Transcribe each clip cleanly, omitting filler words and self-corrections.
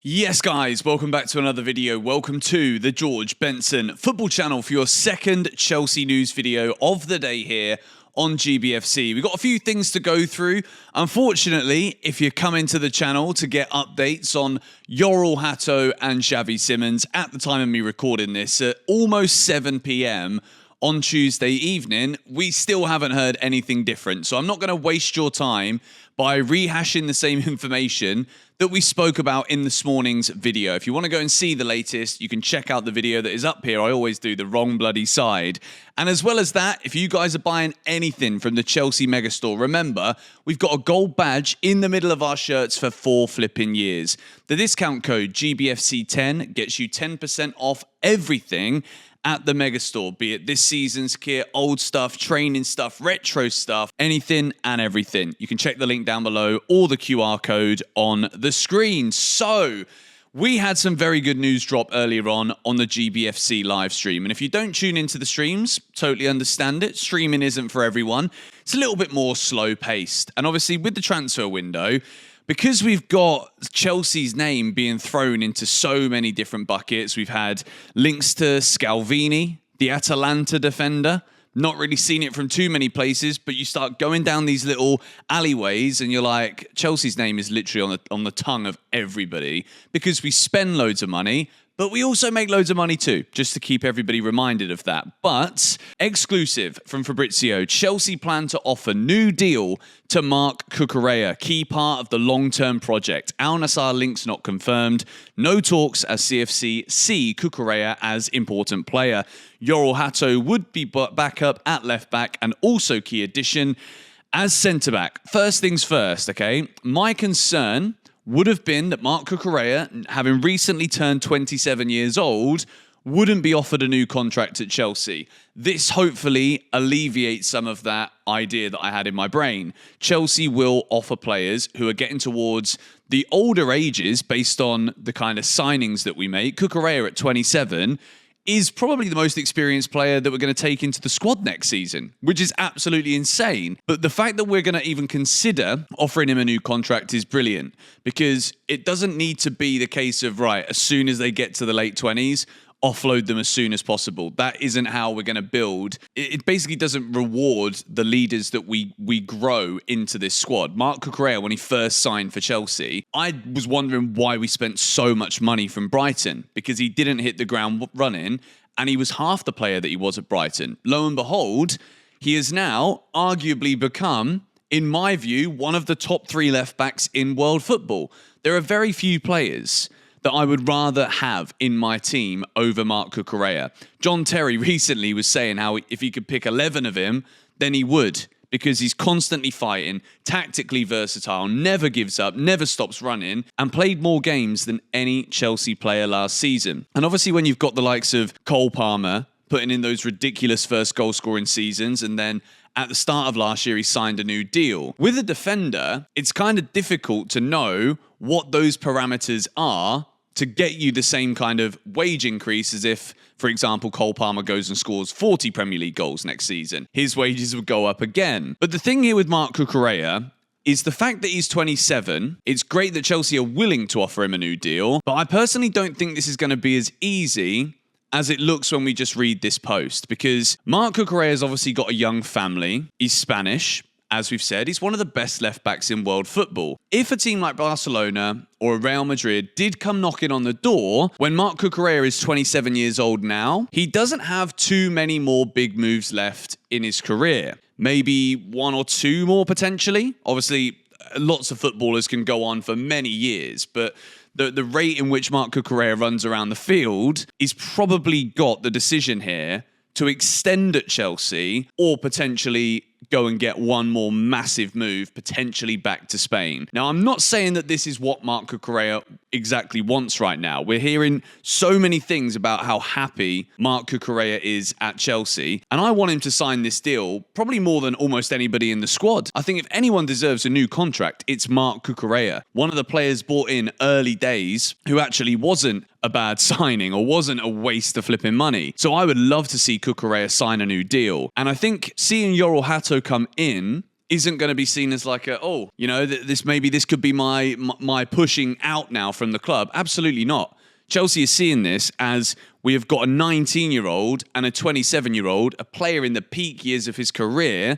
Yes guys, welcome back to another video. Welcome to the George Benson football channel for your second Chelsea news video of the day here on GBFC. We've got a few things to go through. Unfortunately, if you come into the channel to get updates on Yoral Hato and Xavi Simons at the time of me recording this at almost 7 p.m. on Tuesday evening, we still haven't heard anything different. So I'm not going to waste your time by rehashing the same information that we spoke about in this morning's video. If you want to go and see the latest, you can check out the video that is up here. I always do the wrong bloody side. And as well as that, if you guys are buying anything from the Chelsea Megastore, remember, we've got a gold badge in the middle of our shirts for 4 flipping years. The discount code GBFC10 gets you 10% off everything at the Megastore, be it this season's kit, old stuff, training stuff, retro stuff, anything and everything. You can check the link down below or the QR code on the screen. So, we had some very good news drop earlier on the GBFC live stream. And if you don't tune into the streams, totally understand it. Streaming isn't for everyone. It's a little bit more slow paced. And obviously with the transfer window, because we've got Chelsea's name being thrown into so many different buckets, we've had links to Scalvini, the Atalanta defender. Not really seen it from too many places, but you start going down these little alleyways and you're like, Chelsea's name is literally on the tongue of everybody because we spend loads of money, but we also make loads of money too, just to keep everybody reminded of that. But exclusive from Fabrizio, Chelsea plan to offer new deal to Marc Cucurella, key part of the long-term project. Al Nassr links not confirmed. No talks as CFC see Kukarea as important player. Yoral Hato would be backup at left-back and also key addition as centre-back. First things first, okay? My concern would have been that Marc Cucurella, having recently turned 27 years old, wouldn't be offered a new contract at Chelsea. This hopefully alleviates some of that idea that I had in my brain. Chelsea will offer players who are getting towards the older ages based on the kind of signings that we make. Cucurella at 27 is probably the most experienced player that we're going to take into the squad next season, which is absolutely insane. But the fact that we're going to even consider offering him a new contract is brilliant because it doesn't need to be the case of, right, as soon as they get to the late 20s, offload them as soon as possible. That isn't how we're going to build. It basically doesn't reward the leaders that we grow into this squad. Marc Cucurella, when he first signed for Chelsea, I was wondering why we spent so much money from Brighton because he didn't hit the ground running and he was half the player that he was at Brighton. Lo and behold, he has now arguably become, in my view, one of the top 3 left backs in world football. There are very few players that I would rather have in my team over Marc Cucurella. John Terry recently was saying how if he could pick 11 of him, then he would, because he's constantly fighting, tactically versatile, never gives up, never stops running, and played more games than any Chelsea player last season. And obviously when you've got the likes of Cole Palmer putting in those ridiculous first goal-scoring seasons, and then at the start of last year, he signed a new deal. With a defender, it's kind of difficult to know what those parameters are to get you the same kind of wage increase as if, for example, Cole Palmer goes and scores 40 Premier League goals next season. His wages would go up again. But the thing here with Marc Cucurella is the fact that he's 27. It's great that Chelsea are willing to offer him a new deal, but I personally don't think this is going to be as easy as it looks when we just read this post, because Marc Cucurella has obviously got a young family. He's Spanish. As we've said, he's one of the best left-backs in world football. If a team like Barcelona or Real Madrid did come knocking on the door, when Marc Cucurella is 27 years old now, he doesn't have too many more big moves left in his career. Maybe 1 or 2 more potentially. Obviously, lots of footballers can go on for many years, but the rate in which Marc Cucurella runs around the field, he's probably got the decision here to extend at Chelsea or potentially go and get one more massive move, potentially back to Spain. Now, I'm not saying that this is what Marc Cucurella exactly wants right now. We're hearing so many things about how happy Marc Cucurella is at Chelsea, and I want him to sign this deal probably more than almost anybody in the squad. I think if anyone deserves a new contract, it's Marc Cucurella, one of the players bought in early days who actually wasn't a bad signing or wasn't a waste of flipping money. So I would love to see Cucurella sign a new deal. And I think seeing Yoral Hato come in isn't going to be seen as like this could be my pushing out now from the club. Absolutely not. Chelsea is seeing this as we have got a 19-year-old and a 27-year-old, a player in the peak years of his career,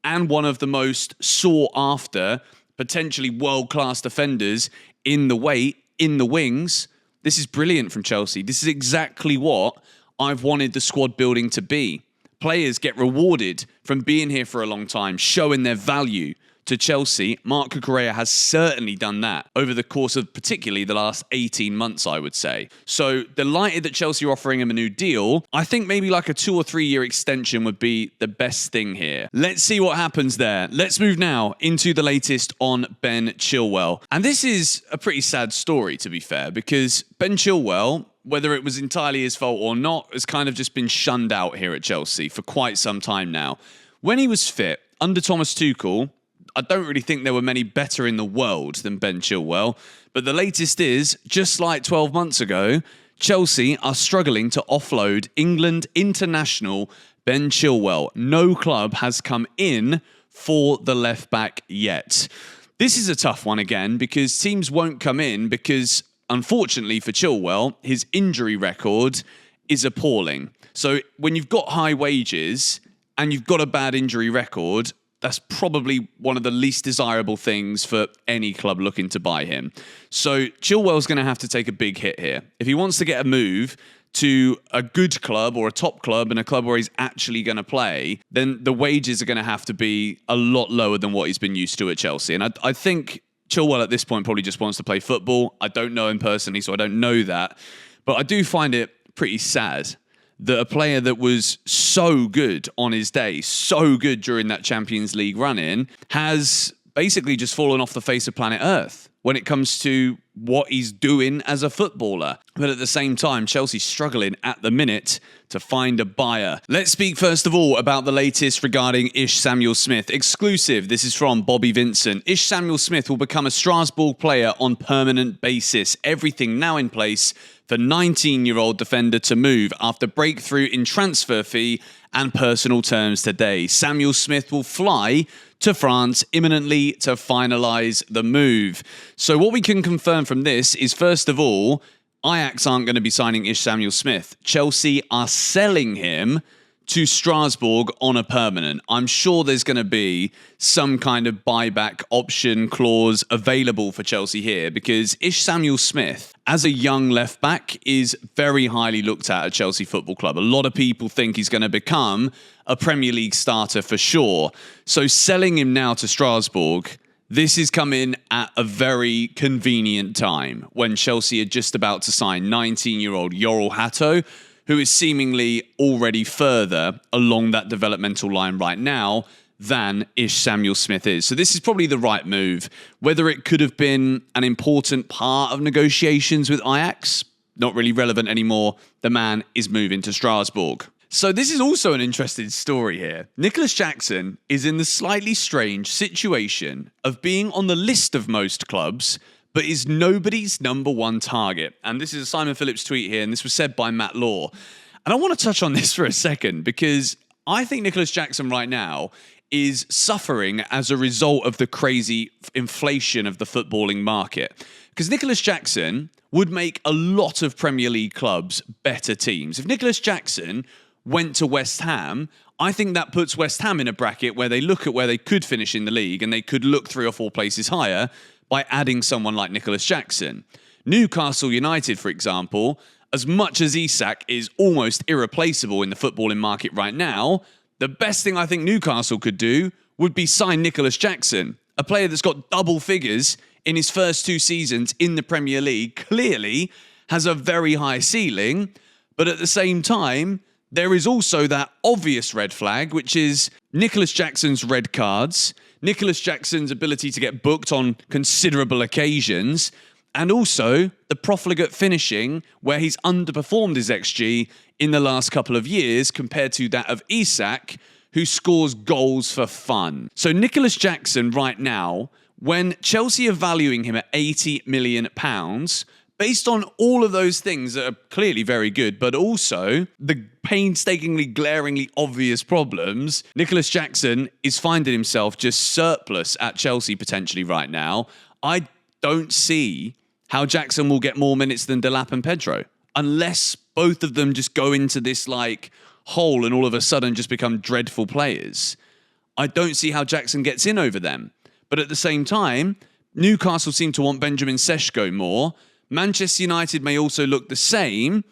and one of the most sought after, potentially world-class defenders in the wings. This is brilliant from Chelsea. This is exactly what I've wanted the squad building to be. Players get rewarded from being here for a long time, showing their value to Chelsea. Marc Cucurella has certainly done that over the course of particularly the last 18 months, I would say. So delighted that Chelsea are offering him a new deal. I think maybe like a 2 or 3 year extension would be the best thing here. Let's see what happens there. Let's move now into the latest on Ben Chilwell. And this is a pretty sad story, to be fair, because Ben Chilwell, whether it was entirely his fault or not, has kind of just been shunned out here at Chelsea for quite some time now. When he was fit, under Thomas Tuchel, I don't really think there were many better in the world than Ben Chilwell. But the latest is, just like 12 months ago, Chelsea are struggling to offload England international Ben Chilwell. No club has come in for the left back yet. This is a tough one again because teams won't come in because, unfortunately for Chilwell, his injury record is appalling. So when you've got high wages and you've got a bad injury record, that's probably one of the least desirable things for any club looking to buy him. So Chilwell's going to have to take a big hit here. If he wants to get a move to a good club or a top club and a club where he's actually going to play, then the wages are going to have to be a lot lower than what he's been used to at Chelsea. And I think Chilwell at this point probably just wants to play football. I don't know him personally, so I don't know that. But I do find it pretty sad that a player that was so good on his day, so good during that Champions League run-in, has basically just fallen off the face of planet Earth when it comes to what he's doing as a footballer. But at the same time, Chelsea's struggling at the minute to find a buyer. Let's speak first of all about the latest regarding Ishe Samuels Smith. Exclusive, this is from Bobby Vincent. Ishe Samuels Smith will become a Strasbourg player on permanent basis. Everything now in place for 19-year-old defender to move after breakthrough in transfer fee and personal terms today. Samuel Smith will fly to France imminently to finalise the move. So what we can confirm from this is, first of all, Ajax aren't going to be signing Ishe Samuels Smith. Chelsea are selling him to Strasbourg on a permanent. I'm sure there's going to be some kind of buyback option clause available for Chelsea here because Ishe Samuels Smith, as a young left back, is very highly looked at Chelsea Football Club. A lot of people think he's going to become a Premier League starter for sure. So selling him now to Strasbourg, this is coming at a very convenient time when Chelsea are just about to sign 19-year-old Yoel Hato, who is seemingly already further along that developmental line right now than Ishe Samuels Smith is. So this is probably the right move. Whether it could have been an important part of negotiations with Ajax, not really relevant anymore. The man is moving to Strasbourg. So this is also an interesting story here. Nicolas Jackson is in the slightly strange situation of being on the list of most clubs, but is nobody's number one target. And this is a Simon Phillips tweet here, and this was said by Matt Law. And I want to touch on this for a second, because I think Nicolas Jackson right now is suffering as a result of the crazy inflation of the footballing market. Because Nicolas Jackson would make a lot of Premier League clubs better teams. If Nicolas Jackson went to West Ham, I think that puts West Ham in a bracket where they look at where they could finish in the league and they could look 3 or 4 places higher by adding someone like Nicolas Jackson. Newcastle United, for example, as much as Isak is almost irreplaceable in the footballing market right now, the best thing I think Newcastle could do would be sign Nicolas Jackson, a player that's got double figures in his first 2 seasons in the Premier League, clearly has a very high ceiling, but at the same time, there is also that obvious red flag, which is Nicolas Jackson's red cards, Nicolas Jackson's ability to get booked on considerable occasions, and also the profligate finishing where he's underperformed his XG in the last couple of years compared to that of Isak, who scores goals for fun. So Nicolas Jackson right now, when Chelsea are valuing him at £80 million, based on all of those things that are clearly very good, but also the painstakingly, glaringly obvious problems, Nicolas Jackson is finding himself just surplus at Chelsea potentially right now. I don't see how Jackson will get more minutes than Delap and Pedro, unless both of them just go into this like hole and all of a sudden just become dreadful players. I don't see how Jackson gets in over them. But at the same time, Newcastle seem to want Benjamin Sesko more. Manchester United may also look the same.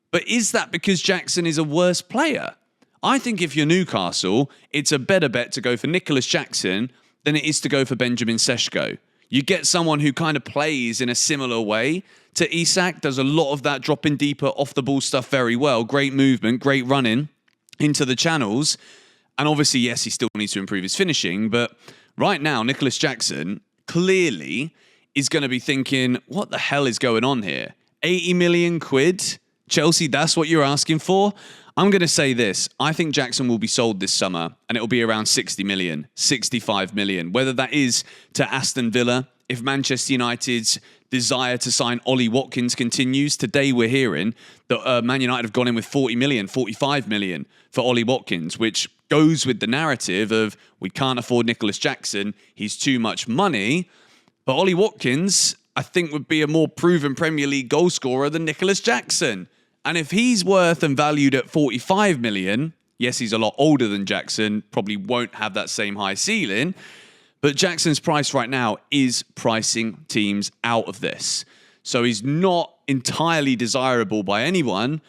But is that because Jackson is a worse player? I think if you're Newcastle, it's a better bet to go for Nicolas Jackson than it is to go for Benjamin Sesko. You get someone who kind of plays in a similar way to Isak, does a lot of that dropping deeper off the ball stuff very well. Great movement, great running into the channels. And obviously, yes, he still needs to improve his finishing. But right now, Nicolas Jackson clearly is going to be thinking, what the hell is going on here? 80 million quid? Chelsea, that's what you're asking for? I'm going to say this. I think Jackson will be sold this summer and it'll be around 60 million, 65 million. Whether that is to Aston Villa, if Manchester United's desire to sign Ollie Watkins continues. Today we're hearing that Man United have gone in with 40 million, 45 million for Ollie Watkins, which goes with the narrative of we can't afford Nicolas Jackson. He's too much money. But Ollie Watkins, I think, would be a more proven Premier League goal scorer than Nicolas Jackson. And if he's worth and valued at 45 million, yes, he's a lot older than Jackson, probably won't have that same high ceiling. But Jackson's price right now is pricing teams out of this. So he's not entirely desirable by anyone,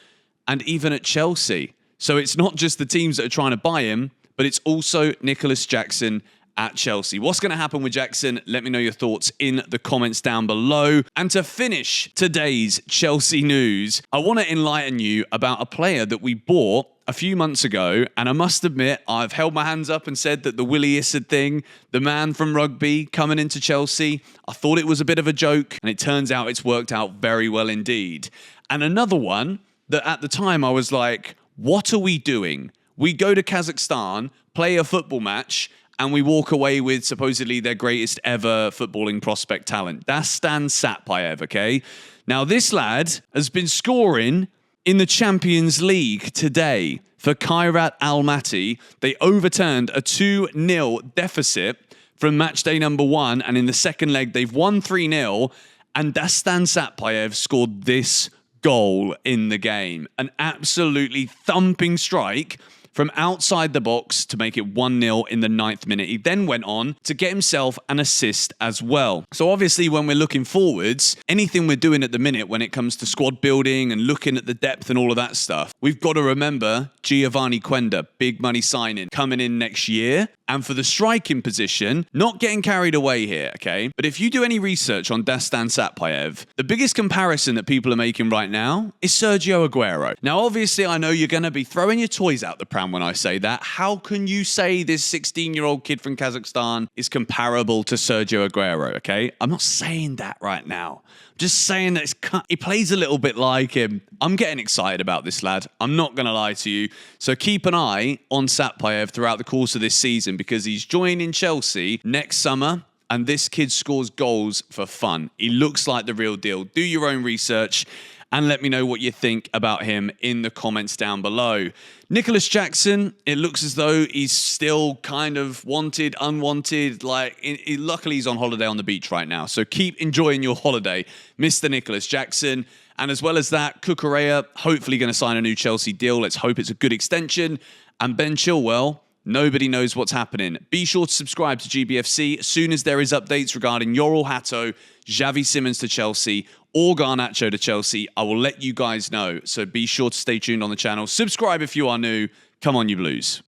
and even at Chelsea. So it's not just the teams that are trying to buy him, but it's also Nicolas Jackson at Chelsea. What's going to happen with Jackson? Let me know your thoughts in the comments down below. And to finish today's Chelsea news, I want to enlighten you about a player that we bought a few months ago. And I must admit, I've held my hands up and said that the Willie Issad thing, the man from rugby coming into Chelsea, I thought it was a bit of a joke. And it turns out it's worked out very well indeed. And another one that at the time I was like, what are we doing? We go to Kazakhstan, play a football match, and we walk away with supposedly their greatest ever footballing prospect talent. Dastan Satpaev, okay? Now, this lad has been scoring in the Champions League today for Kairat Almaty. They overturned a 2-0 deficit from match day number 1, and in the second leg, they've won 3-0, and Dastan Satpaev scored this goal in the game. An absolutely thumping strike from outside the box to make it 1-0 in the 9th minute. He then went on to get himself an assist as well. So obviously when we're looking forwards, anything we're doing at the minute when it comes to squad building and looking at the depth and all of that stuff, we've got to remember Giovanni Quenda, big money signing, coming in next year. And for the striking position, not getting carried away here, okay? But if you do any research on Dastan Satpaev, the biggest comparison that people are making right now is Sergio Aguero. Now, obviously, I know you're going to be throwing your toys out the pram when I say that. How can you say this 16-year-old kid from Kazakhstan is comparable to Sergio Aguero, okay? I'm not saying that right now. I'm just saying that he plays a little bit like him. I'm getting excited about this lad. I'm not going to lie to you. So keep an eye on Satpaev throughout the course of this season because he's joining Chelsea next summer and this kid scores goals for fun. He looks like the real deal. Do your own research and let me know what you think about him in the comments down below. Nicolas Jackson, it looks as though he's still kind of wanted, unwanted. Luckily, he's on holiday on the beach right now. So keep enjoying your holiday, Mr. Nicolas Jackson. And as well as that, Kukarea, hopefully going to sign a new Chelsea deal. Let's hope it's a good extension. And Ben Chilwell, nobody knows what's happening. Be sure to subscribe to GBFC as soon as there is updates regarding Yoral Hato, Xavi Simons to Chelsea, or Garnacho to Chelsea. I will let you guys know. So be sure to stay tuned on the channel. Subscribe if you are new. Come on, you Blues.